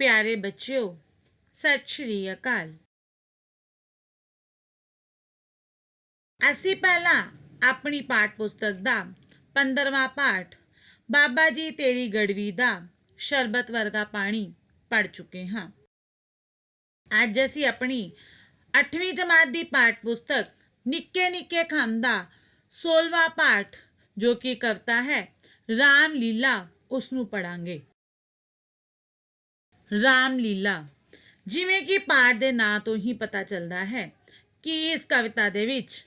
प्यारे बच्चों, सत श्री अकाल। ਅਸੀਂ ਪਹਿਲਾਂ ਆਪਣੀ ਪਾਠ ਪੁਸਤਕ ਦਾ 15ਵਾਂ ਪਾਠ ਬਾਬਾ ਜੀ ਤੇਰੀ ਗੜਵੀ ਦਾ ਸ਼ਰਬਤ ਵਰਗਾ ਪਾਣੀ ਪੜ ਚੁੱਕੇ ਹਾਂ। ਅੱਜ ਅਸੀਂ ਆਪਣੀ 8ਵੀਂ ਜਮਾਤ ਦੀ ਪਾਠ ਪੁਸਤਕ ਨਿੱਕੇ ਨਿੱਕੇ ਖੰਡ ਦਾ 16ਵਾਂ ਪਾਠ ਜੋ ਕਿ ਕਵਿਤਾ ਹੈ ਰਾਮ ਲੀਲਾ ਉਸ ਨੂੰ ਪੜਾਂਗੇ। ਰਾਮ ਲੀਲਾ, ਜਿਵੇਂ ਕਿ ਪਾਠ ਦੇ ਨਾਂ ਤੋਂ ਹੀ ਪਤਾ ਚੱਲਦਾ ਹੈ ਕਿ ਇਸ ਕਵਿਤਾ ਦੇ ਵਿੱਚ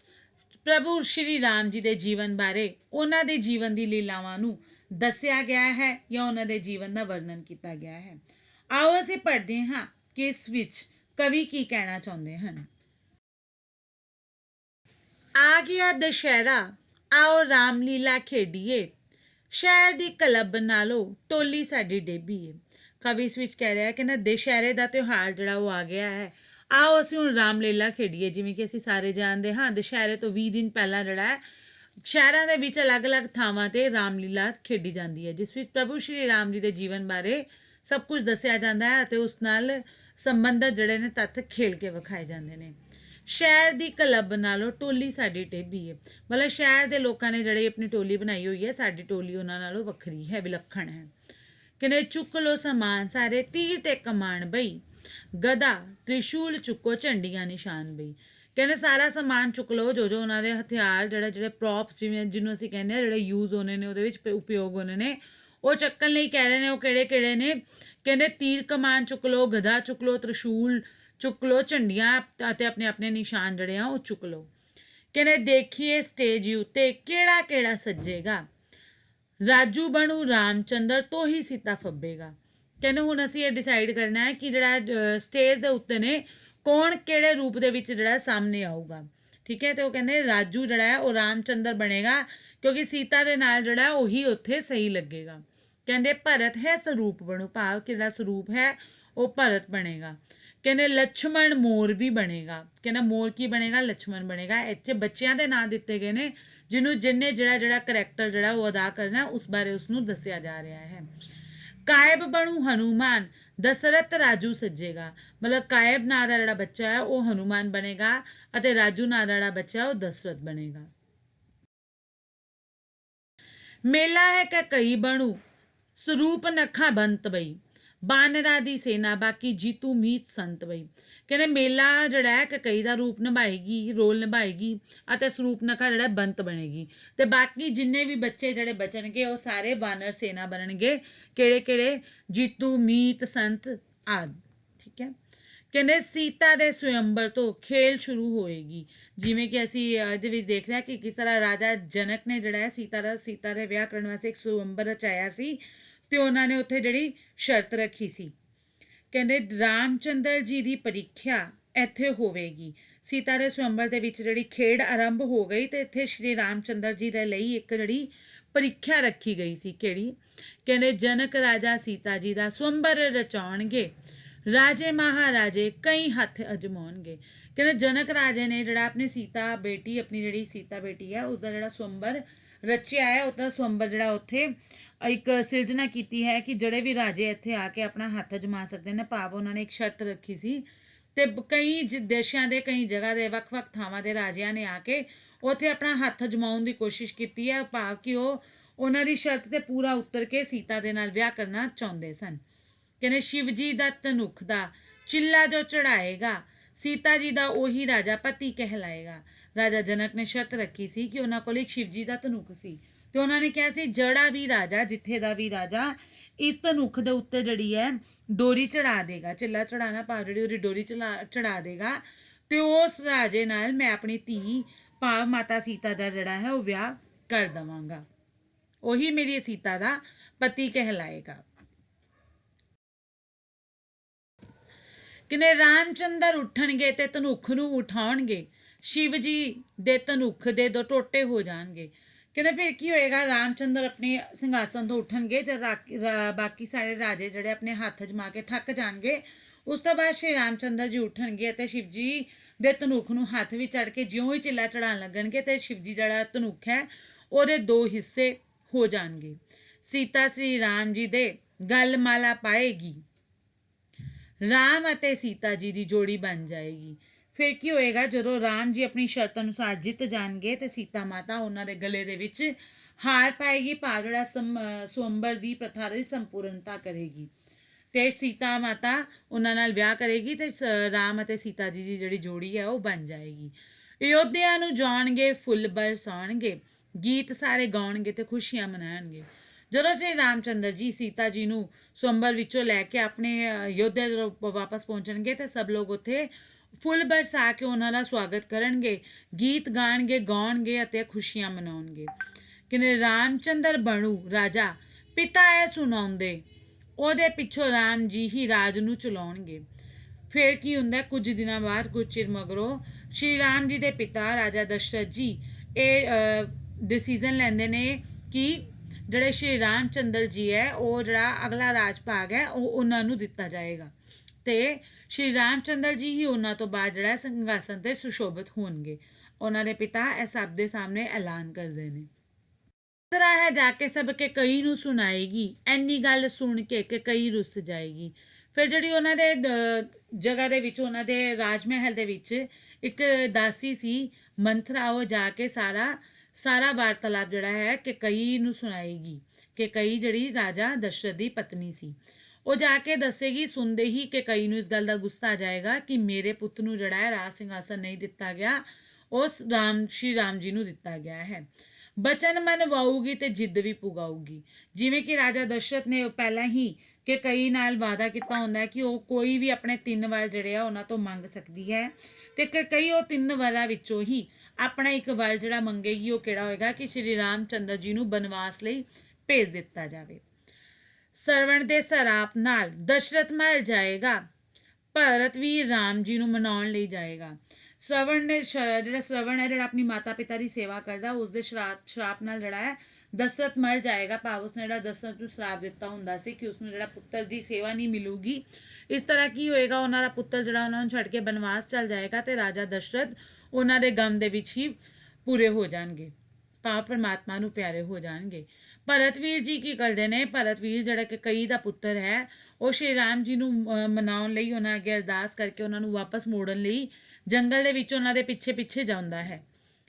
ਪ੍ਰਭੂ ਸ਼੍ਰੀ ਰਾਮ ਜੀ ਦੇ ਜੀਵਨ ਬਾਰੇ ਉਹਨਾਂ ਦੇ ਜੀਵਨ ਦੀ ਲੀਲਾਵਾਂ ਨੂੰ ਦੱਸਿਆ ਗਿਆ ਹੈ ਜਾਂ ਉਹਨਾਂ ਦੇ ਜੀਵਨ ਦਾ ਵਰਣਨ ਕੀਤਾ ਗਿਆ ਹੈ। ਆਓ ਅਸੀਂ ਪੜ੍ਹਦੇ ਹਾਂ ਕਿ ਇਸ ਵਿੱਚ ਕਵੀ ਕੀ ਕਹਿਣਾ ਚਾਹੁੰਦੇ ਹਨ। ਆ ਗਿਆ ਦੁਸ਼ਹਿਰਾ, ਆਓ ਰਾਮ ਲੀਲਾ ਖੇਡੀਏ, ਸ਼ਹਿਰ ਦੀ ਕਲੱਬ ਨਾਲੋਂ ਟੋਲੀ ਸਾਡੀ ਡੇਬੀਏ। ਕਵੀ ਇਸ ਵਿੱਚ ਕਹਿ ਰਿਹਾ ਕਿ ਨਾ ਦੁਸ਼ਹਿਰੇ ਦਾ ਤਿਉਹਾਰ ਜਿਹੜਾ ਉਹ ਆ ਗਿਆ ਹੈ, ਆਓ ਅਸੀਂ ਹੁਣ ਰਾਮ ਲੀਲਾ ਖੇਡੀਏ। ਜਿਵੇਂ ਕਿ ਅਸੀਂ ਸਾਰੇ ਜਾਣਦੇ ਹਾਂ ਦੁਸ਼ਹਿਰੇ ਤੋਂ 20 ਦਿਨ ਪਹਿਲਾਂ ਜਿਹੜਾ ਹੈ ਸ਼ਹਿਰਾਂ ਦੇ ਵਿੱਚ ਅਲੱਗ-ਅਲੱਗ ਥਾਵਾਂ 'ਤੇ ਰਾਮ ਲੀਲਾ ਖੇਡੀ ਜਾਂਦੀ ਹੈ, ਜਿਸ ਵਿੱਚ ਪ੍ਰਭੂ ਸ਼੍ਰੀ ਰਾਮ ਜੀ ਦੇ ਜੀਵਨ ਬਾਰੇ ਸਭ ਕੁਝ ਦੱਸਿਆ ਜਾਂਦਾ ਹੈ ਅਤੇ ਉਸ ਨਾਲ ਸੰਬੰਧਿਤ ਜਿਹੜੇ ਨੇ ਤੱਥ ਖੇਲ ਕੇ ਵਿਖਾਏ ਜਾਂਦੇ ਨੇ। ਸ਼ਹਿਰ ਦੀ ਕਲੱਬ ਨਾਲੋਂ ਟੋਲੀ ਸਾਡੀ ਟੇਬੀ ਹੈ, ਮਤਲਬ ਸ਼ਹਿਰ ਦੇ ਲੋਕਾਂ ਨੇ ਜਿਹੜੀ ਆਪਣੀ ਟੋਲੀ ਬਣਾਈ ਹੋਈ ਹੈ, ਸਾਡੀ ਟੋਲੀ ਉਹਨਾਂ ਨਾਲੋਂ ਵੱਖਰੀ ਹੈ, ਵਿਲੱਖਣ ਹੈ। ਕਹਿੰਦੇ ਚੁੱਕ ਲੋ ਸਮਾਨ ਸਾਰੇ, ਤੀਰ ਤੇ ਕਮਾਨ ਬਈ, ਗਦਾ ਤ੍ਰਿਸ਼ੂਲ ਚੁੱਕੋ, ਝੰਡੀਆਂ ਨਿਸ਼ਾਨ ਬਈ। ਕਹਿੰਦੇ ਸਾਰਾ ਸਮਾਨ ਚੁੱਕ ਲਓ, ਜੋ ਉਹਨਾਂ ਦੇ ਹਥਿਆਰ ਜਿਹੜੇ ਪ੍ਰੋਪਸ ਜਿਵੇਂ ਜਿਹਨੂੰ ਅਸੀਂ ਕਹਿੰਦੇ ਹਾਂ ਜਿਹੜੇ ਯੂਜ਼ ਹੋਣੇ ਨੇ, ਉਹਦੇ ਵਿੱਚ ਉਪਯੋਗ ਹੋਣੇ ਨੇ, ਉਹ ਚੱਕਣ ਲਈ ਕਹਿ ਰਹੇ ਨੇ। ਉਹ ਕਿਹੜੇ ਕਿਹੜੇ ਨੇ? ਕਹਿੰਦੇ ਤੀਰ ਕਮਾਨ ਚੁੱਕ ਲਓ, ਗਦਾ ਚੁੱਕ ਲਓ, ਤ੍ਰਿਸ਼ੂਲ ਚੁੱਕ ਲਓ, ਝੰਡੀਆਂ ਅਤੇ ਆਪਣੇ ਆਪਣੇ ਨਿਸ਼ਾਨ ਜਿਹੜੇ ਆ ਉਹ ਚੁੱਕ ਲਓ। ਕਹਿੰਦੇ ਦੇਖੀਏ ਸਟੇਜ ਉੱਤੇ ਕਿਹੜਾ ਕਿਹੜਾ ਸੱਜੇਗਾ, ਰਾਜੂ ਬਣੂ ਰਾਮਚੰਦਰ ਤੋਂ ਹੀ ਸੀਤਾ ਫੱਬੇਗਾ। ਕਹਿੰਦੇ ਹੁਣ ਅਸੀਂ ਇਹ ਡਿਸਾਈਡ ਕਰਨਾ ਹੈ ਕਿ ਜਿਹੜਾ ਸਟੇਜ ਦੇ ਉੱਤੇ ਨੇ ਕੌਣ ਕਿਹੜੇ ਰੂਪ ਦੇ ਵਿੱਚ ਜਿਹੜਾ ਸਾਹਮਣੇ ਆਊਗਾ। ਠੀਕ ਹੈ, ਤੇ ਉਹ ਕਹਿੰਦੇ ਰਾਜੂ ਜਿਹੜਾ ਹੈ ਉਹ ਰਾਮਚੰਦਰ ਬਣੇਗਾ ਕਿਉਂਕਿ ਸੀਤਾ ਦੇ ਨਾਲ ਜਿਹੜਾ ਉਹੀ ਉੱਥੇ ਸਹੀ ਲੱਗੇਗਾ। ਕਹਿੰਦੇ ਭਰਤ ਹੈ ਸਰੂਪ ਬਣੂ, ਭਾਵ ਕਿਹੜਾ ਸਰੂਪ ਹੈ ਉਹ ਭਰਤ ਬਣੇਗਾ। ਕਹਿੰਦੇ ਲਛਮਣ ਮੋਰ ਵੀ ਬਣੇਗਾ। ਕਹਿੰਦਾ ਮੋਰ ਕੀ ਬਣੇਗਾ? ਲਛਮਣ ਬਣੇਗਾ। ਇੱਥੇ ਬੱਚਿਆਂ ਦੇ ਨਾਂ ਦਿੱਤੇ ਗਏ ਨੇ ਜਿਹਨੂੰ ਜਿੰਨੇ ਜਿਹੜਾ ਕਰੈਕਟਰ ਜਿਹੜਾ ਉਹ ਅਦਾ ਕਰਨਾ ਉਸ ਬਾਰੇ ਉਸਨੂੰ ਦੱਸਿਆ ਜਾ ਰਿਹਾ ਹੈ। ਕਾਇਬ ਬਣੂ ਹਨੂਮਾਨ, ਦਸ਼ਰਥ ਰਾਜੂ ਸੱਜੇਗਾ। ਮਤਲਬ ਕਾਇਬ ਨਾਂ ਦਾ ਜਿਹੜਾ ਬੱਚਾ ਹੈ ਉਹ ਹਨੂਮਾਨ ਬਣੇਗਾ ਅਤੇ ਰਾਜੂ ਨਾਂ ਦਾ ਜਿਹੜਾ ਬੱਚਾ ਉਹ ਦਸ਼ਰਥ ਬਣੇਗਾ। ਮੇਲਾ ਹੈ ਕਿ ਕਈ ਬਣੂ, ਸਰੂਪ ਨਖਾ ਬੰਤ ਬਈ, ਬਾਨਰਾਂ ਦੀ ਸੇਨਾ ਬਾਕੀ ਜੀਤੂ ਮੀਤ ਸੰਤ ਬਈ। ਕਹਿੰਦੇ ਮੇਲਾ ਜਿਹੜਾ ਹੈ ਕਕਈ ਦਾ ਰੂਪ ਨਿਭਾਏਗੀ, ਰੋਲ ਨਿਭਾਏਗੀ ਅਤੇ ਸਰੂਪ ਨਖਾ ਜਿਹੜਾ ਬੰਤ ਬਣੇਗੀ ਤੇ ਬਾਕੀ ਜਿੰਨੇ ਵੀ ਬੱਚੇ ਜਿਹੜੇ ਬਚਣਗੇ ਉਹ ਸਾਰੇ ਬਾਨਰ ਸੇਨਾ ਬਣਨਗੇ। ਕਿਹੜੇ ਕਿਹੜੇ? ਜੀਤੂ ਮੀਤ ਸੰਤ ਆਦਿ। ਠੀਕ ਹੈ। ਕਹਿੰਦੇ ਸੀਤਾ ਦੇ ਸਵੰਬਰ ਤੋਂ ਖੇਲ ਸ਼ੁਰੂ ਹੋਏਗੀ। ਜਿਵੇਂ ਕਿ ਅਸੀਂ ਇਹਦੇ ਵਿੱਚ ਦੇਖ ਰਹੇ ਹਾਂ ਕਿ ਕਿਸ ਤਰ੍ਹਾਂ ਰਾਜਾ ਜਨਕ ਨੇ ਜਿਹੜਾ ਹੈ ਸੀਤਾ ਦੇ ਵਿਆਹ ਕਰਨ ਵਾਸਤੇ ਇੱਕ ਸਵੰਬਰ ਰਚਾਇਆ ਸੀ ਤੇ ਉਹਨਾਂ ਨੇ ਉੱਥੇ ਜਿਹੜੀ ਸ਼ਰਤ ਰੱਖੀ ਸੀ। ਕਹਿੰਦੇ ਰਾਮਚੰਦਰ ਜੀ ਦੀ ਪ੍ਰੀਖਿਆ ਇੱਥੇ ਹੋਵੇਗੀ। ਸੀਤਾ ਦੇ ਸਵੰਬਰ ਦੇ ਵਿੱਚ ਜਿਹੜੀ ਖੇਡ ਆਰੰਭ ਹੋ ਗਈ ਤੇ ਇੱਥੇ ਸ਼੍ਰੀ ਰਾਮਚੰਦਰ ਜੀ ਦੇ ਲਈ ਇੱਕ ਜਿਹੜੀ ਪ੍ਰੀਖਿਆ ਰੱਖੀ ਗਈ ਸੀ। ਕਿਹੜੀ? ਕਹਿੰਦੇ ਜਨਕ ਰਾਜਾ ਸੀਤਾ ਜੀ ਦਾ ਸਵੰਬਰ ਰਚਾਉਣਗੇ, ਰਾਜੇ ਮਹਾਰਾਜੇ ਕਈ ਹੱਥ ਅਜਮਾਉਣਗੇ। ਕਹਿੰਦੇ ਜਨਕ ਰਾਜੇ ਨੇ ਜਿਹੜਾ ਆਪਣੀ ਸੀਤਾ ਬੇਟੀ ਹੈ ਉਸਦਾ ਜਿਹੜਾ ਸਵੰਬਰ ਰਚਿਆ ਹੈ, ਉਹਦਾ ਸਵੰਬਰ ਜਿਹੜਾ ਉੱਥੇ ਇੱਕ ਸਿਰਜਣਾ ਕੀਤੀ ਹੈ ਕਿ ਜਿਹੜੇ ਵੀ ਰਾਜੇ ਇੱਥੇ ਆ ਕੇ ਆਪਣਾ ਹੱਥ ਅਜਮਾ ਸਕਦੇ ਨੇ। ਭਾਵ ਉਹਨਾਂ ਨੇ ਇੱਕ ਸ਼ਰਤ ਰੱਖੀ ਸੀ ਤੇ ਕਈ ਦੇਸ਼ਾਂ ਦੇ ਕਈ ਜਗ੍ਹਾ ਦੇ ਵੱਖ-ਵੱਖ ਥਾਵਾਂ ਦੇ ਰਾਜਿਆਂ ਨੇ ਆ ਕੇ ਉੱਥੇ ਆਪਣਾ ਹੱਥ ਅਜਮਾਉਣ ਦੀ ਕੋਸ਼ਿਸ਼ ਕੀਤੀ ਹੈ, ਭਾਵ ਕਿ ਉਹ ਉਹਨਾਂ ਦੀ ਸ਼ਰਤ ਤੇ ਪੂਰਾ ਉਤਰ ਕੇ ਸੀਤਾ ਦੇ ਨਾਲ ਵਿਆਹ ਕਰਨਾ ਚਾਹੁੰਦੇ ਸਨ। ਕਹਿੰਦੇ ਸ਼ਿਵ ਜੀ ਦਾ ਧਨੁਖ ਦਾ ਚਿੱਲਾ ਜੋ ਚੜਾਏਗਾ, ਸੀਤਾ ਜੀ ਦਾ ਉਹੀ ਰਾਜਾ ਪਤੀ ਕਹਿਲਾਏਗਾ। ਰਾਜਾ ਜਨਕ ਨੇ ਸ਼ਰਤ ਰੱਖੀ ਸੀ ਕਿ ਉਹਨਾਂ ਕੋਲ ਇੱਕ ਸ਼ਿਵ ਜੀ ਦਾ ਧਨੁਖ ਸੀ ਤੇ ਉਹਨਾਂ ਨੇ ਕਿਹਾ ਸੀ ਜਿਹੜਾ ਵੀ ਰਾਜਾ ਜਿੱਥੇ ਦਾ ਵੀ ਰਾਜਾ ਇਸ ਧਨੁਖ ਦੇ ਉੱਤੇ ਜਿਹੜੀ ਹੈ ਡੋਰੀ ਚੜਾ ਦੇਗਾ, ਚਿੱਲਾ ਚੜਾਣਾ ਭਾਵ ਜਿਹੜੀ ਉਹਦੀ ਡੋਰੀ ਚੜਾ ਦੇਗਾ ਤੇ ਉਸ ਰਾਜੇ ਨਾਲ ਮੈਂ ਆਪਣੀ ਧੀ ਭਾਵ ਮਾਤਾ ਸੀਤਾ ਦਾ ਜਿਹੜਾ ਹੈ ਉਹ ਵਿਆਹ ਕਰ ਦੇਵਾਂਗਾ, ਉਹੀ ਮੇਰੀ ਸੀਤਾ ਦਾ ਪਤੀ ਕਹਿਲਾਏਗਾ। ਕਿਨੇ ਰਾਮਚੰਦਰ ਉੱਠਣਗੇ ਤੇ ਧਨੁਖ ਨੂੰ ਉਠਾਉਣਗੇ, ਸ਼ਿਵ ਜੀ ਦੇ ਧਨੁਖ ਦੇ ਦੋ ਟੋਟੇ ਹੋ ਜਾਣਗੇ। ਕਹਿੰਦੇ ਫਿਰ ਕੀ ਹੋਏਗਾ? ਰਾਮਚੰਦਰ ਆਪਣੇ ਸਿੰਘਾਸਨ ਤੋਂ ਉੱਠਣਗੇ ਤੇ ਬਾਕੀ ਸਾਰੇ ਰਾਜੇ ਜਿਹੜੇ ਆਪਣੇ ਹੱਥ ਜਮਾ ਕੇ ਥੱਕ ਜਾਣਗੇ। ਉਸ ਤੋਂ ਬਾਅਦ ਸ਼੍ਰੀ ਰਾਮਚੰਦਰ ਜੀ ਉੱਠਣਗੇ ਅਤੇ ਸ਼ਿਵ ਜੀ ਦੇ ਧਨੁਖ ਨੂੰ ਹੱਥ ਵਿੱਚ ਚੜ ਕੇ ਜਿਉਂ ਹੀ ਚਿੱਲਾ ਚੜਾਉਣ ਲੱਗਣਗੇ ਤੇ ਸ਼ਿਵ ਜੀ ਜਿਹੜਾ ਧਨੁਖ ਹੈ ਉਹਦੇ 2 ਹਿੱਸੇ ਹੋ ਜਾਣਗੇ। ਸੀਤਾ ਸ੍ਰੀ ਰਾਮ ਜੀ ਦੇ ਗਲ ਮਾਲਾ ਪਾਏਗੀ ਰਾਮ ਅਤੇ ਸੀਤਾ ਜੀ ਦੀ ਜੋੜੀ ਬਣ ਜਾਏਗੀ। ਫਿਰ ਕੀ ਹੋਏਗਾ, ਜਦੋਂ ਰਾਮ ਜੀ ਆਪਣੀ ਸ਼ਰਤ ਅਨੁਸਾਰ ਜਿੱਤ ਜਾਣਗੇ ਤੇ ਸੀਤਾ ਮਾਤਾ ਉਹਨਾਂ ਦੇ ਗਲੇ ਦੇ ਵਿੱਚ ਹਾਰ ਪਾਏਗੀ, ਭਾਵ ਜਿਹੜਾ ਸਵੰਬਰ ਦੀ ਪ੍ਰਥਾ ਦੀ ਸੰਪੂਰਨਤਾ ਕਰੇਗੀ ਤੇ ਸੀਤਾ ਮਾਤਾ ਉਹਨਾਂ ਨਾਲ ਵਿਆਹ ਕਰੇਗੀ ਤੇ ਰਾਮ ਅਤੇ ਸੀਤਾ ਜੀ ਦੀ ਜਿਹੜੀ ਜੋੜੀ ਹੈ ਉਹ ਬਣ ਜਾਏਗੀ। ਅਯੋਧਿਆ ਨੂੰ ਜਾਣਗੇ, ਫੁੱਲ ਬਰਸਾਉਣਗੇ, ਗੀਤ ਸਾਰੇ ਗਾਉਣਗੇ ਤੇ ਖੁਸ਼ੀਆਂ ਮਨਾਉਣਗੇ। ਜਦੋਂ ਸ਼੍ਰੀ ਰਾਮਚੰਦਰ ਜੀ ਸੀਤਾ ਜੀ ਨੂੰ ਸਵੰਬਰ ਵਿੱਚੋਂ ਲੈ ਕੇ ਆਪਣੇ ਅਯੋਧਿਆ ਜਦੋਂ ਵਾਪਸ ਪਹੁੰਚਣਗੇ ਤੇ ਸਭ ਲੋਕ ਉੱਥੇ ਫੁੱਲ ਬਰਸਾ ਕੇ ਉਹਨਾਂ ਦਾ ਸਵਾਗਤ ਕਰਨਗੇ, ਗੀਤ ਗਾਣਗੇ, ਗਾਉਣਗੇ ਅਤੇ ਖੁਸ਼ੀਆਂ ਮਨਾਉਣਗੇ। ਕਿ ਰਾਮਚੰਦਰ ਬਣੂ ਰਾਜਾ, ਪਿਤਾ ਇਹ ਸੁਣਾਉਂਦੇ, ਉਹਦੇ ਪਿੱਛੋਂ ਰਾਮ ਜੀ ਹੀ ਰਾਜ ਨੂੰ ਚਲਾਉਣਗੇ। ਫਿਰ ਕੀ ਹੁੰਦਾ, ਕੁਝ ਦਿਨਾਂ ਬਾਅਦ, ਕੁਝ ਚਿਰ ਮਗਰੋਂ ਸ਼੍ਰੀ ਰਾਮ ਜੀ ਦੇ ਪਿਤਾ ਰਾਜਾ ਦਸ਼ਰਥ ਜੀ ਇਹ ਡਿਸੀਜ਼ਨ ਲੈਂਦੇ ਨੇ ਕਿ ਜਿਹੜੇ ਸ਼੍ਰੀ ਰਾਮਚੰਦਰ ਜੀ ਹੈ ਉਹ ਜਿਹੜਾ ਅਗਲਾ ਰਾਜ ਭਾਗ ਹੈ ਉਹ ਉਹਨਾਂ ਨੂੰ ਦਿੱਤਾ ਜਾਏਗਾ ਤੇ ਸ਼੍ਰੀ ਰਾਮਚੰਦਰ ਜੀ ਹੀ ਉਹਨਾਂ ਤੋਂ ਬਾਅਦ ਜਿਹੜਾ ਸਿੰਘਾਸਨ ਤੇ ਸੁਸ਼ੋਭਿਤ ਹੋਣਗੇ। ਉਹਨਾਂ ਦੇ ਪਿਤਾ ਇਹ ਸਭ ਦੇ ਸਾਹਮਣੇ ਐਲਾਨ ਕਰਦੇ ਨੇ। ਤਰ੍ਹਾਂ ਹੈ ਜਾ ਕੇ ਸਭ ਕੇ ਕਈ ਨੂੰ ਸੁਣਾਏਗੀ, ਐਨੀ ਗੱਲ ਸੁਣ ਕੇ ਕਿ ਕਈ ਰੁੱਸ ਜਾਏਗੀ। ਫਿਰ ਜਿਹੜੀ ਉਹਨਾਂ ਦੇ ਜਗ੍ਹਾ ਦੇ ਵਿੱਚ, ਉਹਨਾਂ ਦੇ ਰਾਜ ਮਹਿਲ ਦੇ ਵਿੱਚ ਇੱਕ ਦਾਸੀ ਸੀ ਮੰਥਰਾ, ਉਹ ਜਾ ਕੇ ਸਾਰਾ ਵਾਰਤਾਲਾਪ ਜਿਹੜਾ ਹੈ ਕਿ ਕਈ ਨੂੰ ਸੁਣਾਏਗੀ। ਕਿ ਕਈ ਜਿਹੜੀ ਰਾਜਾ ਦਸ਼ਰਥ ਦੀ ਪਤਨੀ ਸੀ, ਉਹ ਜਾ ਕੇ ਦੱਸੇਗੀ। ਸੁਣਦੇ ਹੀ ਕਿ ਕਈ ਨੂੰ ਇਸ ਗੱਲ ਦਾ ਗੁੱਸਾ ਆ ਜਾਏਗਾ ਕਿ ਮੇਰੇ ਪੁੱਤ ਨੂੰ ਜਿਹੜਾ ਹੈ ਰਾਜ ਸਿੰਘਾਸਨ ਨਹੀਂ ਦਿੱਤਾ ਗਿਆ, ਉਸ ਸ਼੍ਰੀ ਰਾਮ ਜੀ ਨੂੰ ਦਿੱਤਾ ਗਿਆ ਹੈ। ਬਚਨ ਮਨਵਾਊਗੀ ਤੇ ਜਿੱਦ ਵੀ ਪੁਗਾਊਗੀ। ਜਿਵੇਂ ਕਿ ਰਾਜਾ ਦਸ਼ਰਥ ਨੇ ਪਹਿਲਾਂ ਹੀ ਕਿ ਕਈ ਨਾਲ ਵਾਅਦਾ ਕੀਤਾ ਹੁੰਦਾ ਹੈ ਕਿ ਉਹ ਕੋਈ ਵੀ ਆਪਣੇ 3 ਵਰ ਜਿਹੜੇ ਆ ਉਹਨਾਂ ਤੋਂ ਮੰਗ ਸਕਦੀ ਹੈ ਤੇ ਕਈ ਉਹ 3 ਵਰਾਂ ਵਿੱਚੋਂ ਹੀ ਆਪਣਾ ਇੱਕ ਵਰ ਜਿਹੜਾ ਮੰਗੇਗੀ। ਉਹ ਕਿਹੜਾ ਹੋਏਗਾ ਕਿ ਸ਼੍ਰੀ ਰਾਮਚੰਦਰ ਜੀ ਨੂੰ ਬਨਵਾਸ ਲਈ ਭੇਜ ਦਿੱਤਾ ਜਾਵੇ। ਸਰਵਣ ਦੇ ਸਰਾਪ ਨਾਲ ਦਸ਼ਰਥ ਮਰ ਜਾਏਗਾ, ਭਰਤ ਵੀ ਰਾਮ ਜੀ ਨੂੰ ਮਨਾਉਣ ਲਈ ਜਾਏਗਾ। ਸਰਵਣ ਨੇ ਜਿਹੜਾ ਸਰਵਣ ਹੈ, ਜਿਹੜਾ ਆਪਣੀ ਮਾਤਾ ਪਿਤਾ ਦੀ ਸੇਵਾ ਕਰਦਾ, ਉਸਦੇ ਸ਼ਰਾਪ ਨਾਲ ਜਿਹੜਾ ਹੈ ਦਸ਼ਰਥ ਮਰ ਜਾਏਗਾ, ਭਾਵ ਉਸਨੇ ਜਿਹੜਾ ਦਸ਼ਰਥ ਨੂੰ ਸ਼ਰਾਪ ਦਿੱਤਾ ਹੁੰਦਾ ਸੀ ਕਿ ਉਸਨੂੰ ਜਿਹੜਾ ਪੁੱਤਰ ਦੀ ਸੇਵਾ ਨਹੀਂ ਮਿਲੂਗੀ। ਇਸ ਤਰ੍ਹਾਂ ਕੀ ਹੋਏਗਾ, ਉਹਨਾਂ ਦਾ ਪੁੱਤਰ ਜਿਹੜਾ ਉਹਨਾਂ ਨੂੰ ਛੱਡ ਕੇ ਬਨਵਾਸ ਚੱਲ ਜਾਏਗਾ ਤੇ ਰਾਜਾ ਦਸ਼ਰਥ ਉਹਨਾਂ ਦੇ ਗਮ ਦੇ ਵਿੱਚ ਹੀ ਪੂਰੇ ਹੋ ਜਾਣਗੇ, ਭਾਵ ਪਰਮਾਤਮਾ ਨੂੰ ਪਿਆਰੇ ਹੋ ਜਾਣਗੇ। ਭਰਤਵੀਰ ਜੀ ਕੀ ਕਰਦੇ ਨੇ, ਭਰਤਵੀਰ ਜਿਹੜਾ ਕਿ ਕਈ ਦਾ ਪੁੱਤਰ ਹੈ, ਉਹ ਸ਼੍ਰੀ ਰਾਮ ਜੀ ਨੂੰ ਮਨਾਉਣ ਲਈ ਉਹਨਾਂ ਅੱਗੇ ਅਰਦਾਸ ਕਰਕੇ ਉਹਨਾਂ ਨੂੰ ਵਾਪਸ ਮੋੜਨ ਲਈ ਜੰਗਲ ਦੇ ਵਿੱਚ ਉਹਨਾਂ ਦੇ ਪਿੱਛੇ ਪਿੱਛੇ ਜਾਂਦਾ ਹੈ।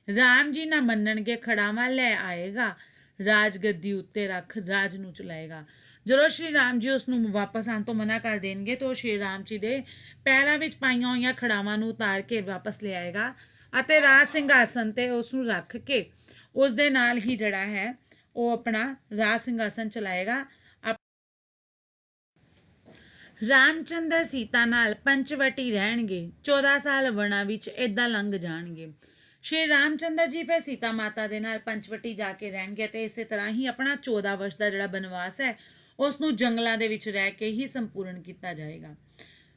ਰਾਮ ਜੀ ਨਾ ਮੰਨਣਗੇ, ਖੜਾਵਾਂ ਲੈ ਆਏਗਾ, ਰਾਜ ਗੱਦੀ ਉੱਤੇ ਰੱਖ ਰਾਜ ਨੂੰ ਚਲਾਏਗਾ। ਜਦੋਂ ਸ਼੍ਰੀ ਰਾਮ ਜੀ ਉਸ ਨੂੰ ਵਾਪਸ ਆਉਣ ਤੋਂ ਮਨਾ ਕਰ ਦੇਣਗੇ ਤਾਂ ਉਹ ਸ਼੍ਰੀ ਰਾਮ ਜੀ ਦੇ ਪੈਰਾਂ ਵਿੱਚ ਪਾਈਆਂ ਹੋਈਆਂ ਖੜਾਵਾਂ ਨੂੰ ਉਤਾਰ ਕੇ ਵਾਪਸ ਲੈ ਆਏਗਾ ਅਤੇ ਰਾਜ ਸਿੰਘਾਸਨ ਤੇ ਉਸ ਨੂੰ ਰੱਖ ਕੇ ਉਸ ਦੇ ਨਾਲ ਹੀ ਜਿਹੜਾ ਹੈ ਉਹ ਆਪਣਾ ਰਾਜ ਸਿੰਘਾਸਨ ਚਲਾਏਗਾ। ਰਾਮਚੰਦਰ ਸੀਤਾ ਨਾਲ ਪੰਚਵਟੀ ਰਹਿਣਗੇ, 14 ਸਾਲ ਵਣਾ ਵਿੱਚ ਏਦਾਂ ਲੰਘ ਜਾਣਗੇ। ਸ਼੍ਰੀ ਰਾਮਚੰਦਰ ਜੀ ਫਿਰ ਸੀਤਾ ਮਾਤਾ ਦੇ ਨਾਲ ਪੰਚਵਟੀ ਜਾ ਕੇ ਰਹਿਣਗੇ ਤੇ ਇਸੇ ਤਰ੍ਹਾਂ ਹੀ ਆਪਣਾ 14 ਵਰਸ਼ ਦਾ ਜਿਹੜਾ ਬਨਵਾਸ ਹੈ ਉਸ ਨੂੰ ਜੰਗਲਾਂ ਦੇ ਵਿੱਚ ਰਹਿ ਕੇ ਹੀ ਸੰਪੂਰਨ ਕੀਤਾ ਜਾਏਗਾ।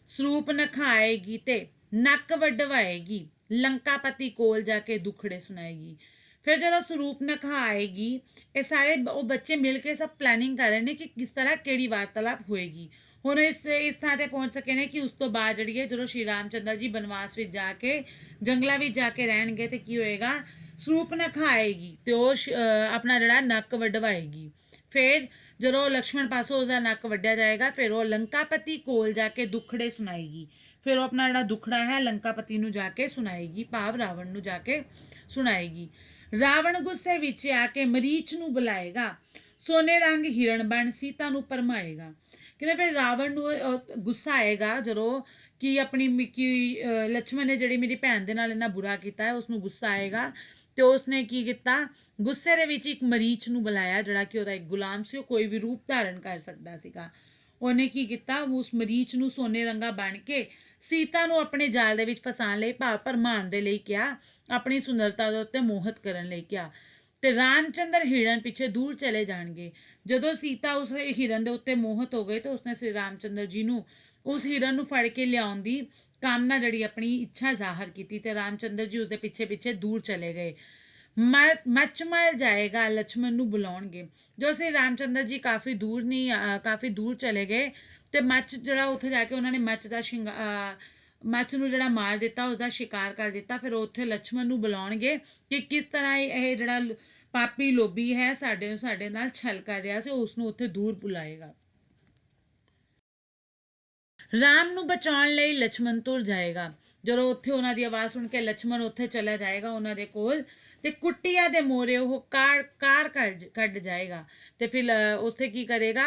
ਸਰੂਪ ਨਖਾਏਗੀ ਤੇ ਨੱਕ ਵਡਵਾਏਗੀ, ਲੰਕਾਪਤੀ ਕੋਲ ਜਾ ਕੇ ਦੁਖੜੇ ਸੁਣਾਏਗੀ। ਫਿਰ ਜਦੋਂ ਸਰੂਪ ਨਖਾਏਗੀ, ਇਹ ਸਾਰੇ ਉਹ ਬੱਚੇ ਮਿਲ ਕੇ ਸਭ ਪਲੈਨਿੰਗ ਕਰ ਰਹੇ ਨੇ ਕਿ ਕਿਸ ਤਰ੍ਹਾਂ ਕਿਹੜੀ ਵਾਰਤਾਲਾਪ ਹੋਏਗੀ। ਹੁਣ ਇਸ ਥਾਂ ਤੇ ਪਹੁੰਚ ਸਕੇ ਨੇ ਕਿ ਉਸ ਤੋਂ ਬਾਅਦ ਜਿਹੜੀ ਹੈ ਜਦੋਂ ਸ਼੍ਰੀ ਰਾਮਚੰਦਰ ਜੀ ਬਨਵਾਸ ਵਿੱਚ ਜਾ ਕੇ ਜੰਗਲਾਂ ਵਿੱਚ ਜਾ ਕੇ ਰਹਿਣਗੇ ਤੇ ਕੀ ਹੋਏਗਾ, ਸਰੂਪ ਨਖਾਏਗੀ ਤੇ ਉਹ ਆਪਣਾ ਜਿਹੜਾ ਨੱਕ ਵਡਵਾਏਗੀ। ਫਿਰ ਜਦੋਂ ਲਕਸ਼ਮਣ ਪਾਸੋਂ ਉਹਦਾ ਨੱਕ ਵੱਢਿਆ ਜਾਏਗਾ, ਫਿਰ ਉਹ ਲੰਕਾਪਤੀ ਕੋਲ ਜਾ ਕੇ ਦੁਖੜੇ ਸੁਣਾਏਗੀ। ਫਿਰ ਉਹ ਆਪਣਾ ਜਿਹੜਾ ਦੁਖੜਾ ਹੈ ਲੰਕਾਪਤੀ ਨੂੰ ਜਾ ਕੇ ਸੁਣਾਏਗੀ, ਭਾਵ ਰਾਵਣ ਨੂੰ ਜਾ ਕੇ ਸੁਣਾਏਗੀ। ਰਾਵਣ ਗੁੱਸੇ ਵਿੱਚ ਆ ਕੇ ਮਰੀਚ ਨੂੰ ਬੁਲਾਏਗਾ, ਸੋਨੇ ਰੰਗ ਹਿਰਨ ਬਣ ਸੀਤਾ ਨੂੰ ਪਰਮਾਏਗਾ। ਕਹਿੰਦੇ ਫਿਰ ਰਾਵਣ ਨੂੰ ਗੁੱਸਾ ਆਏਗਾ ਜਦੋਂ ਕਿ ਆਪਣੀ ਲਕਸ਼ਮਣ ਨੇ ਜਿਹੜੀ ਮੇਰੀ ਭੈਣ ਦੇ ਨਾਲ ਇੰਨਾ ਬੁਰਾ ਕੀਤਾ ਹੈ, ਉਸ ਨੂੰ ਗੁੱਸਾ ਆਏਗਾ ਤੇ ਉਸਨੇ ਕੀ ਕੀਤਾ, ਗੁੱਸੇ ਦੇ ਵਿੱਚ ਇੱਕ ਮਰੀਚ ਨੂੰ ਬੁਲਾਇਆ ਜਿਹੜਾ ਕਿ ਉਹਦਾ ਇੱਕ ਗੁਲਾਮ ਸੀ, ਉਹ ਕੋਈ ਵੀ ਰੂਪ ਧਾਰਨ ਕਰ ਸਕਦਾ ਸੀਗਾ। ਉਹਨੇ ਕੀ ਕੀਤਾ, ਉਸ ਮਰੀਚ ਨੂੰ ਸੋਨੇ ਰੰਗਾ ਬਣ ਕੇ ਸੀਤਾ ਨੂੰ ਆਪਣੇ ਜਾਲ ਦੇ ਵਿੱਚ ਫਸਾਉਣ ਲਈ, ਭਾਵ ਭਰਮਾਉਣ ਦੇ ਲਈ ਕਿਹਾ, ਆਪਣੀ ਸੁੰਦਰਤਾ ਦੇ ਉੱਤੇ ਮੋਹਿਤ ਕਰਨ ਲਈ ਕਿਹਾ। ਤੇ ਰਾਮਚੰਦਰ ਹਿਰਨ ਪਿੱਛੇ ਦੂਰ ਚਲੇ ਜਾਣਗੇ। ਜਦੋਂ ਸੀਤਾ ਉਸ ਹਿਰਨ ਦੇ ਉੱਤੇ ਮੋਹਿਤ ਹੋ ਗਈ ਤਾਂ ਉਸਨੇ ਸ੍ਰੀ ਰਾਮਚੰਦਰ ਜੀ ਨੂੰ ਉਸ ਹਿਰਨ ਨੂੰ ਫੜ ਕੇ ਲਿਆਉਣ ਦੀ ਕਾਮਨਾ ਜਿਹੜੀ ਆਪਣੀ ਇੱਛਾ ਜ਼ਾਹਰ ਕੀਤੀ ਤੇ ਰਾਮਚੰਦਰ ਜੀ ਉਸਦੇ ਪਿੱਛੇ ਪਿੱਛੇ ਦੂਰ ਚਲੇ ਗਏ। ਮੱਚ ਮਰ ਜਾਏਗਾ, ਲక్ష్మణ ਨੂੰ ਬੁਲਾਉਣਗੇ। ਜੋ ਸ੍ਰੀ ਰਾਮਚੰਦਰ ਜੀ ਕਾਫੀ ਦੂਰ ਚਲੇ ਗਏ ਤੇ ਮੱਚ ਜਿਹੜਾ ਉੱਥੇ ਜਾ ਕੇ ਉਹਨਾਂ ਨੇ ਮੱਚ ਨੂੰ ਜਿਹੜਾ ਮਾਰ ਦਿੱਤਾ, ਉਸਦਾ ਸ਼ਿਕਾਰ ਕਰ ਦਿੱਤਾ। ਫਿਰ ਉੱਥੇ ਲక్ష్మణ ਨੂੰ ਬੁਲਾਉਣਗੇ ਕਿ ਕਿਸ ਤਰ੍ਹਾਂ ਇਹ ਜਿਹੜਾ ਪਾਪੀ ਲੋਭੀ ਹੈ ਸਾਡੇ ਨਾਲ ਛਲ ਕਰ ਰਿਹਾ ਸੀ, ਉਸ ਨੂੰ ਉੱਥੇ ਦੂਰ ਬੁਲਾਏਗਾ। ਰਾਮ ਨੂੰ ਬਚਾਉਣ ਲਈ ਲక్ష్మణ ਤੁਰ ਜਾਏਗਾ। ਜਦੋਂ ਉੱਥੇ ਉਹਨਾਂ ਦੀ ਆਵਾਜ਼ ਸੁਣ ਕੇ ਲక్ష్మణ ਉੱਥੇ ਚਲਾ ਜਾਏਗਾ ਉਹਨਾਂ ਦੇ ਕੋਲ, ਤੇ ਕੁੱਟੀਆ ਦੇ ਮੋਰੇ ਉਹ ਕਾਰ ਕੱਢ ਜਾਏਗਾ। ਤੇ ਫਿਰ ਉੱਥੇ ਕੀ ਕਰੇਗਾ,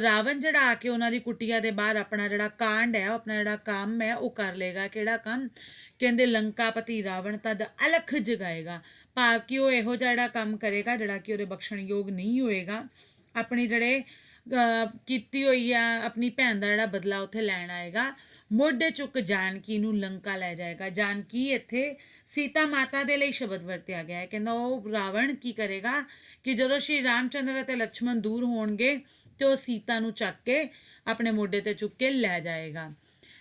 ਰਾਵਣ ਜਿਹੜਾ ਆ ਕੇ ਉਹਨਾਂ ਦੀ ਕੁੱਟੀਆ ਦੇ ਬਾਹਰ ਆਪਣਾ ਜਿਹੜਾ ਕਾਂਡ ਹੈ, ਆਪਣਾ ਜਿਹੜਾ ਕੰਮ ਹੈ ਉਹ ਕਰ ਲੇਗਾ। ਕਿਹੜਾ ਕੰਮ? ਕਹਿੰਦੇ ਲੰਕਾਪਤੀ ਰਾਵਣ ਤਦ ਅਲਖ ਜਗਾਏਗਾ, ਭਾਵ ਕਿ ਉਹ ਇਹੋ ਜਿਹਾ ਜਿਹੜਾ ਕੰਮ ਕਰੇਗਾ ਜਿਹੜਾ ਕਿ ਉਹਦੇ ਬਖਸ਼ਣਯੋਗ ਨਹੀਂ ਹੋਏਗਾ। ਆਪਣੀ ਜਿਹੜੇ ਕੀਤੀ ਹੋਈ ਆ ਆਪਣੀ ਭੈਣ ਦਾ ਜਿਹੜਾ ਬਦਲਾ ਉੱਥੇ ਲੈਣ ਆਏਗਾ। ਮੋਢੇ ਚੁੱਕ ਜਾਨਕੀ ਨੂੰ ਲੰਕਾ ਲੈ ਜਾਏਗਾ। ਜਾਨਕੀ ਇੱਥੇ ਸੀਤਾ ਮਾਤਾ ਦੇ ਲਈ ਸ਼ਬਦ ਵਰਤਿਆ ਗਿਆ ਹੈ। ਕਹਿੰਦਾ ਉਹ ਰਾਵਣ ਕੀ ਕਰੇਗਾ ਕਿ ਜਦੋਂ ਸ਼੍ਰੀ ਰਾਮਚੰਦਰ ਅਤੇ ਲక్ష్మణ ਦੂਰ ਹੋਣਗੇ ਤੇ ਉਹ ਸੀਤਾ ਨੂੰ ਚੱਕ ਕੇ ਆਪਣੇ ਮੋਢੇ ਤੇ ਚੁੱਕ ਕੇ ਲੈ ਜਾਏਗਾ।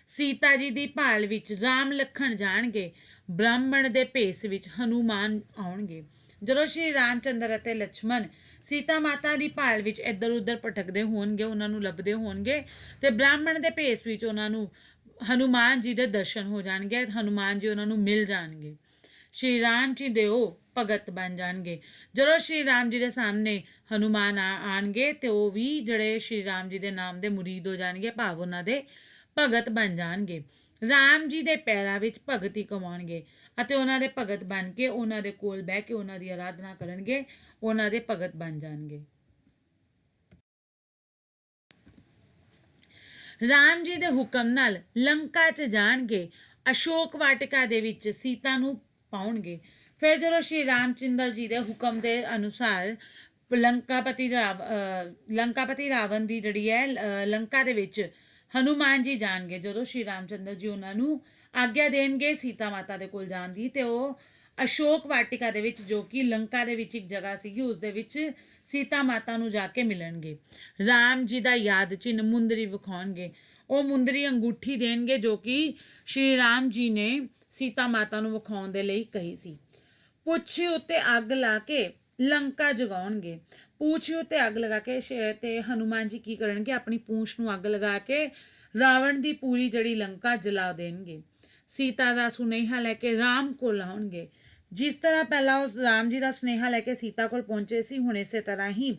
ਸੀਤਾ ਜੀ ਦੀ ਭਾਲ ਵਿੱਚ ਰਾਮ ਲਖਣ ਜਾਣਗੇ, ਬ੍ਰਾਹਮਣ ਦੇ ਭੇਸ ਵਿੱਚ ਹਨੂਮਾਨ ਆਉਣਗੇ। ਜਦੋਂ ਸ਼੍ਰੀ ਰਾਮਚੰਦਰ ਅਤੇ ਲక్ష్మణ ਸੀਤਾ ਮਾਤਾ ਦੀ ਭਾਲ ਵਿੱਚ ਇੱਧਰ ਉੱਧਰ ਭਟਕਦੇ ਹੋਣਗੇ, ਉਹਨਾਂ ਨੂੰ ਲੱਭਦੇ ਹੋਣਗੇ, ਤੇ ਬ੍ਰਾਹਮਣ ਦੇ ਭੇਸ ਵਿੱਚ ਉਹਨਾਂ ਨੂੰ ਹਨੂਮਾਨ ਜੀ ਦੇ ਦਰਸ਼ਨ ਹੋ ਜਾਣਗੇ। ਹਨੂਮਾਨ ਜੀ ਉਹਨਾਂ ਨੂੰ ਮਿਲ ਜਾਣਗੇ। ਸ਼੍ਰੀ ਰਾਮ ਜੀ ਦੇ ਉਹ ਭਗਤ ਬਣ ਜਾਣਗੇ। ਜਦੋਂ ਸ਼੍ਰੀ ਰਾਮ ਜੀ ਦੇ ਸਾਹਮਣੇ ਹਨੂਮਾਨ ਆਣਗੇ ਤੇ ਉਹ ਵੀ ਜਿਹੜੇ ਸ਼੍ਰੀ ਰਾਮ ਜੀ ਦੇ ਨਾਮ ਦੇ ਮੁਰੀਦ ਹੋ ਜਾਣਗੇ, ਭਾਵ ਉਹਨਾਂ ਦੇ ਭਗਤ ਬਣ ਜਾਣਗੇ। ਰਾਮ ਜੀ ਦੇ ਪੈਰਾਂ ਵਿੱਚ ਭਗਤੀ ਕਮਾਉਣਗੇ ਅਤੇ ਉਹਨਾਂ ਦੇ ਭਗਤ ਬਣ ਕੇ ਉਹਨਾਂ ਦੇ ਕੋਲ ਬਹਿ ਕੇ ਉਹਨਾਂ ਦੀ ਆਰਾਧਨਾ ਕਰਨਗੇ, ਉਹਨਾਂ ਦੇ ਭਗਤ ਬਣ ਜਾਣਗੇ। ਰਾਮ ਜੀ ਦੇ ਹੁਕਮ ਨਾਲ ਲੰਕਾ 'ਚ ਜਾਣਗੇ, ਅਸ਼ੋਕ ਵਾਟਿਕਾ ਦੇ ਵਿੱਚ ਸੀਤਾ ਨੂੰ ਪਾਉਣਗੇ। ਫਿਰ ਜਦੋਂ ਸ਼੍ਰੀ ਰਾਮਚੰਦਰ ਜੀ ਦੇ ਹੁਕਮ ਦੇ ਅਨੁਸਾਰ ਲੰਕਾਪਤੀ ਰਾਵਣ ਦੀ ਜਿਹੜੀ ਹੈ ਲੰਕਾ ਦੇ ਵਿੱਚ ਹਨੂਮਾਨ ਜੀ ਜਾਣਗੇ। ਜਦੋਂ ਸ਼੍ਰੀ ਰਾਮਚੰਦਰ ਜੀ ਉਹਨਾਂ ਨੂੰ ਆਗਿਆ ਦੇਣਗੇ ਸੀਤਾ ਮਾਤਾ ਦੇ ਕੋਲ ਜਾਣ ਦੀ, ਤੇ ਉਹ ਅਸ਼ੋਕ ਵਾਟਿਕਾ ਦੇ ਵਿੱਚ, ਜੋ ਕਿ ਲੰਕਾ ਦੇ ਵਿੱਚ ਇੱਕ ਜਗ੍ਹਾ ਸੀਗੀ, ਉਸ ਦੇ ਵਿੱਚ ਸੀਤਾ ਮਾਤਾ ਨੂੰ ਜਾ ਕੇ ਮਿਲਣਗੇ। ਰਾਮ ਜੀ ਦਾ ਯਾਦ ਚਿੰਨ੍ਹ ਮੁੰਦਰੀ ਵਿਖਾਉਣਗੇ। ਉਹ ਮੁੰਦਰੀ ਅੰਗੂਠੀ ਦੇਣਗੇ ਜੋ ਕਿ ਸ਼੍ਰੀ ਰਾਮ ਜੀ ਨੇ ਸੀਤਾ ਮਾਤਾ ਨੂੰ ਵਿਖਾਉਣ ਦੇ ਲਈ ਕਹੀ ਸੀ। ਪੁੱਛ ਉੱਤੇ ਅੱਗ ਲਾ ਕੇ ਲੰਕਾ ਜਗਾਉਣਗੇ। ਪੂੰਛ ਉੱਤੇ ਅੱਗ ਲਗਾ ਕੇ ਤੇ ਹਨੂਮਾਨ ਜੀ ਕੀ ਕਰਨਗੇ, ਆਪਣੀ ਪੂੰਛ ਨੂੰ ਅੱਗ ਲਗਾ ਕੇ ਰਾਵਣ ਦੀ ਪੂਰੀ ਜਿਹੜੀ ਲੰਕਾ ਜਲਾ ਦੇਣਗੇ। ਸੀਤਾ ਦਾ ਸੁਨੇਹਾ ਲੈ ਕੇ ਰਾਮ ਕੋਲ ਆਉਣਗੇ। ਜਿਸ ਤਰ੍ਹਾਂ ਪਹਿਲਾਂ ਉਸ ਰਾਮ ਜੀ ਦਾ ਸੁਨੇਹਾ ਲੈ ਕੇ ਸੀਤਾ ਕੋਲ ਪਹੁੰਚੇ ਸੀ, ਹੁਣ ਇਸੇ ਤਰ੍ਹਾਂ ਹੀ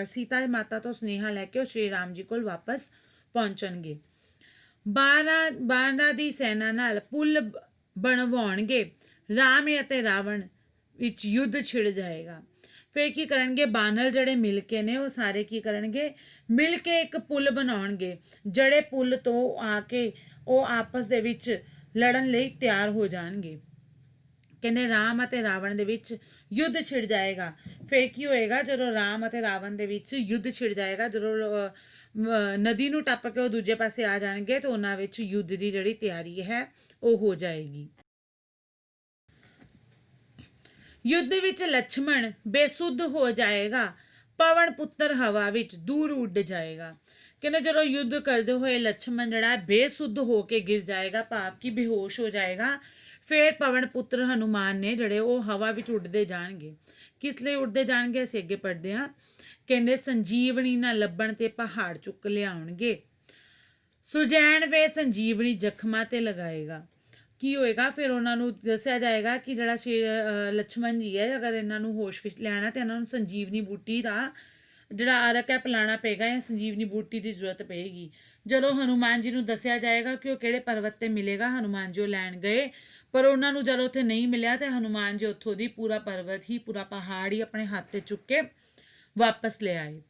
ਸੀਤਾ ਮਾਤਾ ਤੋਂ ਸੁਨੇਹਾ ਲੈ ਕੇ ਉਹ ਸ਼੍ਰੀ ਰਾਮ ਜੀ ਕੋਲ ਵਾਪਸ ਪਹੁੰਚਣਗੇ। 12 ਦੀ ਸੈਨਾ ਨਾਲ ਪੁੱਲ ਬਣਵਾਉਣਗੇ। ਰਾਮ ਅਤੇ ਰਾਵਣ ਵਿੱਚ ਯੁੱਧ ਛਿੜ ਜਾਏਗਾ। ਫਿਰ ਕੀ ਕਰਨਗੇ, ਬਾਨਰ ਜਿਹੜੇ ਮਿਲ ਕੇ ਨੇ ਉਹ ਸਾਰੇ ਕੀ ਕਰਨਗੇ, ਮਿਲ ਕੇ ਇੱਕ ਪੁੱਲ ਬਣਾਉਣਗੇ। ਜਿਹੜੇ ਪੁੱਲ ਤੋਂ ਆ ਕੇ ਉਹ ਆਪਸ ਦੇ ਵਿੱਚ ਲੜਨ ਲਈ ਤਿਆਰ ਹੋ ਜਾਣਗੇ। ਕਹਿੰਦੇ ਰਾਮ ਅਤੇ ਰਾਵਣ ਦੇ ਵਿੱਚ ਯੁੱਧ ਛਿੜ ਜਾਏਗਾ। ਫਿਰ ਕੀ ਹੋਏਗਾ, ਜਦੋਂ ਰਾਮ ਅਤੇ ਰਾਵਣ ਦੇ ਵਿੱਚ ਯੁੱਧ ਛਿੜ ਜਾਏਗਾ, ਜਦੋਂ ਨਦੀ ਨੂੰ ਟੱਪ ਕੇ ਉਹ ਦੂਜੇ ਪਾਸੇ ਆ ਜਾਣਗੇ ਤਾਂ ਉਹਨਾਂ ਵਿੱਚ ਯੁੱਧ ਦੀ ਜਿਹੜੀ ਤਿਆਰੀ ਹੈ ਉਹ ਹੋ ਜਾਏਗੀ। ਯੁੱਧ ਵਿੱਚ ਲక్ష్మణ ਬੇਸੁੱਧ ਹੋ ਜਾਏਗਾ। ਪਵਨ ਪੁੱਤਰ ਹਵਾ ਵਿੱਚ ਦੂਰ ਉੱਡ ਜਾਏਗਾ। ਕਹਿੰਦੇ ਜਦੋਂ ਯੁੱਧ ਕਰਦੇ ਹੋਏ ਲక్ష్మణ ਜਿਹੜਾ ਬੇਸੁੱਧ ਹੋ ਕੇ ਗਿਰ ਜਾਏਗਾ, ਭਾਵ ਕਿ ਬੇਹੋਸ਼ ਹੋ ਜਾਏਗਾ। ਫਿਰ ਪਵਨ ਪੁੱਤਰ ਹਨੂਮਾਨ ਨੇ ਜਿਹੜੇ ਉਹ ਹਵਾ ਵਿੱਚ ਉੱਡਦੇ ਜਾਣਗੇ। ਕਿਸ ਲਈ ਉੱਡਦੇ ਜਾਣਗੇ, ਅਸੀਂ ਅੱਗੇ ਪੜ੍ਹਦੇ ਹਾਂ। ਕਹਿੰਦੇ ਸੰਜੀਵਨੀ ਨਾ ਲੱਭਣ ਤੇ ਪਹਾੜ ਚੁੱਕ ਲਿਆਉਣਗੇ। ਸੁਜੈਣ ਵੇ ਸੰਜੀਵਨੀ ਜ਼ਖਮਾਂ ਤੇ ਲਗਾਏਗਾ। ਕੀ ਹੋਏਗਾ, ਫਿਰ ਉਹਨਾਂ ਨੂੰ ਦੱਸਿਆ ਜਾਏਗਾ ਕਿ ਜਿਹੜਾ ਲక్ష్మణ ਜੀ ਹੈ, ਅਗਰ ਇਹਨਾਂ ਨੂੰ ਹੋਸ਼ ਵਿੱਚ ਲਿਆਉਣਾ ਤੇ ਇਹਨਾਂ ਨੂੰ ਸੰਜੀਵਨੀ ਬੂਟੀ ਦਾ ਜਿਹੜਾ ਅਰਕ ਹੈ ਪਿਲਾਉਣਾ ਪਏਗਾ, ਜਾਂ ਸੰਜੀਵਨੀ ਬੂਟੀ ਦੀ ਜ਼ਰੂਰਤ ਪਏਗੀ। ਜਦੋਂ ਹਨੂਮਾਨ ਜੀ ਨੂੰ ਦੱਸਿਆ ਜਾਏਗਾ ਕਿ ਉਹ ਕਿਹੜੇ ਪਰਬਤ ਤੇ ਮਿਲੇਗਾ, ਹਨੂਮਾਨ ਜੀ ਉਹ ਲੈਣ ਗਏ, ਪਰ ਉਹਨਾਂ ਨੂੰ ਜਦੋਂ ਉੱਥੇ ਨਹੀਂ ਮਿਲਿਆ ਤੇ ਹਨੂਮਾਨ ਜੀ ਉੱਥੋਂ ਦੀ ਪੂਰਾ ਪਰਬਤ ਹੀ, ਪੂਰਾ ਪਹਾੜ ਹੀ ਆਪਣੇ ਹੱਥ ਤੇ ਚੁੱਕ ਕੇ ਵਾਪਸ ਲੈ ਆਏ।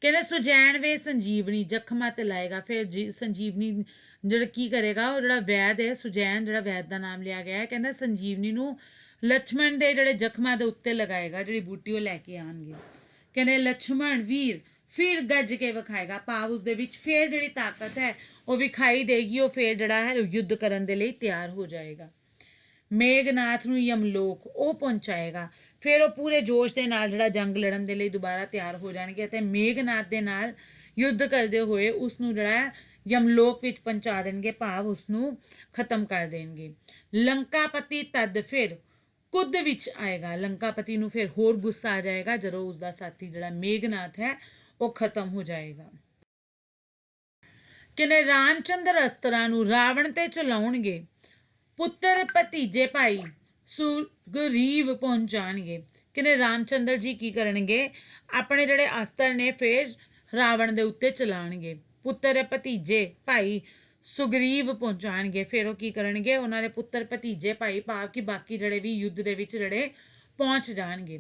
ਕਹਿੰਦੇ ਸੁਜੈਣ ਵੇ ਸੰਜੀਵਨੀ ਜ਼ਖਮਾਂ ਤੇ ਲਾਏਗਾ। ਫਿਰ ਸੰਜੀਵਨੀ ਜਿਹੜਾ ਕੀ ਕਰੇਗਾ, ਉਹ ਜਿਹੜਾ ਵੈਦ ਹੈ, ਸੁਜੈਨ ਜਿਹੜਾ ਵੈਦ ਦਾ ਨਾਮ ਲਿਆ ਗਿਆ ਹੈ, ਕਹਿੰਦਾ ਸੰਜੀਵਨੀ ਨੂੰ ਲక్ష్మణ ਦੇ ਜਿਹੜੇ ਜ਼ਖਮਾਂ ਦੇ ਉੱਤੇ ਲਗਾਏਗਾ, ਜਿਹੜੀ ਬੂਟੀ ਉਹ ਲੈ ਕੇ ਆਉਣਗੇ। ਕਹਿੰਦੇ ਲక్ష్మణ ਵੀਰ ਫਿਰ ਗੱਜ ਕੇ ਵਿਖਾਏਗਾ, ਭਾਵ ਉਸ ਦੇ ਵਿੱਚ ਫਿਰ ਜਿਹੜੀ ਤਾਕਤ ਹੈ ਉਹ ਵਿਖਾਈ ਦੇਗੀ। ਉਹ ਫਿਰ ਜਿਹੜਾ ਹੈ ਯੁੱਧ ਕਰਨ ਦੇ ਲਈ ਤਿਆਰ ਹੋ ਜਾਏਗਾ। ਮੇਘਨਾਥ ਨੂੰ ਯਮਲੋਕ ਉਹ ਪਹੁੰਚਾਏਗਾ। ਫਿਰ ਉਹ ਪੂਰੇ ਜੋਸ਼ ਦੇ ਨਾਲ ਜਿਹੜਾ ਜੰਗ ਲੜਨ ਦੇ ਲਈ ਦੁਬਾਰਾ ਤਿਆਰ ਹੋ ਜਾਣਗੇ ਅਤੇ ਮੇਘਨਾਥ ਦੇ ਨਾਲ ਯੁੱਧ ਕਰਦੇ ਹੋਏ ਉਸ ਨੂੰ ਜਿਹੜਾ ਯਮਲੋਕ ਵਿੱਚ ਪਹੁੰਚਾ ਦੇਣਗੇ, ਭਾਵ ਉਸ ਨੂੰ ਖਤਮ ਕਰ ਦੇਣਗੇ। ਲੰਕਾਪਤੀ ਤਦ ਫਿਰ ਕੁੱਦ ਵਿੱਚ ਆਏਗਾ। ਲੰਕਾਪਤੀ ਨੂੰ ਫਿਰ ਹੋਰ ਗੁੱਸਾ ਆ ਜਾਏਗਾ ਜਦੋਂ ਉਸਦਾ ਸਾਥੀ ਜਿਹੜਾ ਮੇਘਨਾਥ ਹੈ ਉਹ ਖਤਮ ਹੋ ਜਾਏਗਾ। ਕਹਿੰਦੇ ਰਾਮਚੰਦਰ ਅਸਤਰਾਂ ਨੂੰ ਰਾਵਣ ਤੇ ਚਲਾਉਣਗੇ। ਪੁੱਤਰ ਭਤੀਜੇ ਭਾਈ ਸੁਗਰੀਵ ਪਹੁੰਚ ਜਾਣਗੇ। ਕਹਿੰਦੇ ਰਾਮਚੰਦਰ ਜੀ ਕੀ ਕਰਨਗੇ, ਆਪਣੇ ਜਿਹੜੇ ਅਸਤਰ ਨੇ ਫਿਰ ਰਾਵਣ ਦੇ ਉੱਤੇ ਚਲਾਉਣਗੇ। ਪੁੱਤਰ ਭਤੀਜੇ ਭਾਈ ਸੁਗਰੀਵ ਪਹੁੰਚਾਣਗੇ। ਫਿਰ ਉਹ ਕੀ ਕਰਨਗੇ, ਉਹਨਾਂ ਦੇ ਪੁੱਤਰ ਭਤੀਜੇ ਭਾਈ ਭਾਵ ਕਿ ਬਾਕੀ ਜਿਹੜੇ ਵੀ ਯੁੱਧ ਦੇ ਵਿੱਚ ਜਿਹੜੇ ਪਹੁੰਚ ਜਾਣਗੇ।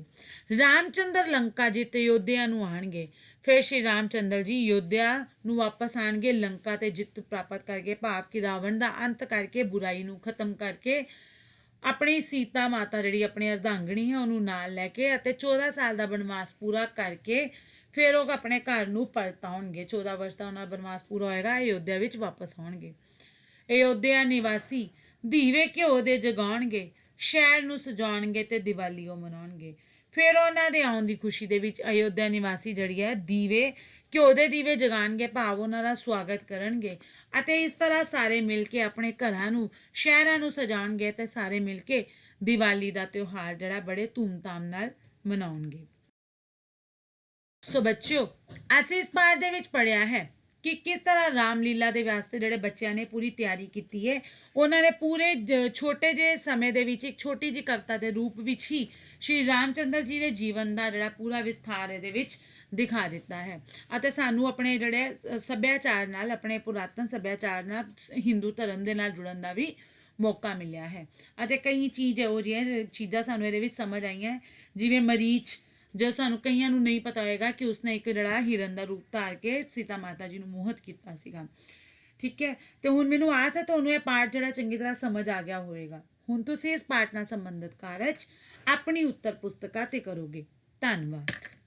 ਰਾਮਚੰਦਰ ਲੰਕਾ ਜਿੱਤ ਯੋਧਿਆਂ ਨੂੰ ਆਣਗੇ। ਫਿਰ ਸ਼੍ਰੀ ਰਾਮਚੰਦਰ ਜੀ ਯੋਧਿਆ ਨੂੰ ਵਾਪਸ ਆਣਗੇ ਲੰਕਾ ਤੇ ਜਿੱਤ ਪ੍ਰਾਪਤ ਕਰਕੇ, ਭਾਵ ਕਿ ਰਾਵਣ ਦਾ ਅੰਤ ਕਰਕੇ, ਬੁਰਾਈ ਨੂੰ ਖਤਮ ਕਰਕੇ, ਆਪਣੀ ਸੀਤਾ ਮਾਤਾ ਜਿਹੜੀ ਆਪਣੀ ਅਰਧਾਂਗਣੀ ਹੈ ਉਹਨੂੰ ਨਾਲ ਲੈ ਕੇ ਅਤੇ 14 ਸਾਲ ਦਾ ਬਨਵਾਸ ਪੂਰਾ ਕਰਕੇ ਫਿਰ ਉਹ ਆਪਣੇ ਘਰ ਨੂੰ ਪਰਤ ਆਉਣਗੇ। 14 ਵਰਸ਼ ਦਾ ਉਹਨਾਂ ਦਾ ਬਨਵਾਸ ਪੂਰਾ ਹੋਏਗਾ, ਅਯੋਧਿਆ ਵਿੱਚ ਵਾਪਸ ਆਉਣਗੇ। ਅਯੋਧਿਆ ਨਿਵਾਸੀ ਦੀਵੇ ਘਿਓ ਦੇ ਜਗਾਉਣਗੇ, ਸ਼ਹਿਰ ਨੂੰ ਸਜਾਉਣਗੇ ਤੇ ਦੀਵਾਲੀ ਉਹ ਮਨਾਉਣਗੇ। ਫਿਰ ਉਹਨਾਂ ਦੇ ਆਉਣ ਦੀ ਖੁਸ਼ੀ ਦੇ ਵਿੱਚ ਅਯੋਧਿਆ ਨਿਵਾਸੀ ਜਿਹੜੀ ਹੈ ਦੀਵੇ ਘਿਓ ਦੇ ਦੀਵੇ ਜਗਾਉਣਗੇ, ਭਾਵ ਉਹਨਾਂ ਦਾ ਸਵਾਗਤ ਕਰਨਗੇ ਅਤੇ ਇਸ ਤਰ੍ਹਾਂ ਸਾਰੇ ਮਿਲ ਕੇ ਆਪਣੇ ਘਰਾਂ ਨੂੰ ਸ਼ਹਿਰਾਂ ਨੂੰ ਸਜਾਉਣਗੇ ਤੇ ਸਾਰੇ ਮਿਲ ਕੇ ਦੀਵਾਲੀ ਦਾ ਤਿਉਹਾਰ ਜਿਹੜਾ ਬੜੇ ਧੂਮਧਾਮ ਨਾਲ ਮਨਾਉਣਗੇ। ਸੋ ਬੱਚਿਓ, ਅਸੀਂ ਇਸ ਪਾਠ ਦੇ ਵਿੱਚ ਪੜ੍ਹਿਆ ਹੈ ਕਿ ਕਿਸ ਤਰ੍ਹਾਂ ਰਾਮਲੀਲਾ ਦੇ ਵਾਸਤੇ ਜਿਹੜੇ ਬੱਚਿਆਂ ਨੇ ਪੂਰੀ ਤਿਆਰੀ ਕੀਤੀ ਹੈ। ਉਹਨਾਂ ਨੇ ਪੂਰੇ ਛੋਟੇ ਜਿਹੇ ਸਮੇਂ ਦੇ ਵਿੱਚ ਇੱਕ ਛੋਟੀ ਜਿਹੀ ਕਵਿਤਾ ਦੇ ਰੂਪ ਵਿੱਚ ਹੀ ਸ਼੍ਰੀ ਰਾਮਚੰਦਰ ਜੀ ਦੇ ਜੀਵਨ ਦਾ ਜਿਹੜਾ ਪੂਰਾ ਵਿਸਥਾਰ ਇਹਦੇ ਵਿੱਚ ਦਿਖਾ ਦਿੱਤਾ ਹੈ ਅਤੇ ਸਾਨੂੰ ਆਪਣੇ ਜਿਹੜੇ ਸੱਭਿਆਚਾਰ ਨਾਲ, ਆਪਣੇ ਪੁਰਾਤਨ ਸੱਭਿਆਚਾਰ ਨਾਲ, ਹਿੰਦੂ ਧਰਮ ਦੇ ਨਾਲ ਜੁੜਨ ਦਾ ਵੀ ਮੌਕਾ ਮਿਲਿਆ ਹੈ ਅਤੇ ਕਈ ਇਹੋ ਜਿਹੀਆਂ ਚੀਜ਼ਾਂ ਸਾਨੂੰ ਇਹਦੇ ਵਿੱਚ ਸਮਝ ਆਈਆਂ, ਜਿਵੇਂ ਮਰੀਚ, ਜੋ ਸਾਨੂੰ ਕਈਆਂ ਨੂੰ ਨਹੀਂ ਪਤਾ ਹੋਏਗਾ ਕਿ ਉਸਨੇ ਇੱਕ ਜਿਹੜਾ ਹਿਰਨ ਦਾ ਰੂਪ ਧਾਰ ਕੇ ਸੀਤਾ ਮਾਤਾ ਜੀ ਨੂੰ ਮੋਹਿਤ ਕੀਤਾ ਸੀਗਾ। ਠੀਕ ਹੈ, ਤੇ ਹੁਣ ਮੈਨੂੰ ਆਸ ਹੈ ਤੁਹਾਨੂੰ ਇਹ ਪਾਠ ਜਿਹੜਾ ਚੰਗੀ ਤਰ੍ਹਾਂ ਸਮਝ ਆ ਗਿਆ ਹੋਵੇਗਾ। ਹੁਣ ਤੁਸੀਂ ਇਸ ਪਾਠ ਨਾਲ ਸੰਬੰਧਿਤ ਕਾਰਜ ਆਪਣੀ ਉੱਤਰ ਪੁਸਤਕਾਂ ਤੇ ਕਰੋਗੇ। ਧੰਨਵਾਦ।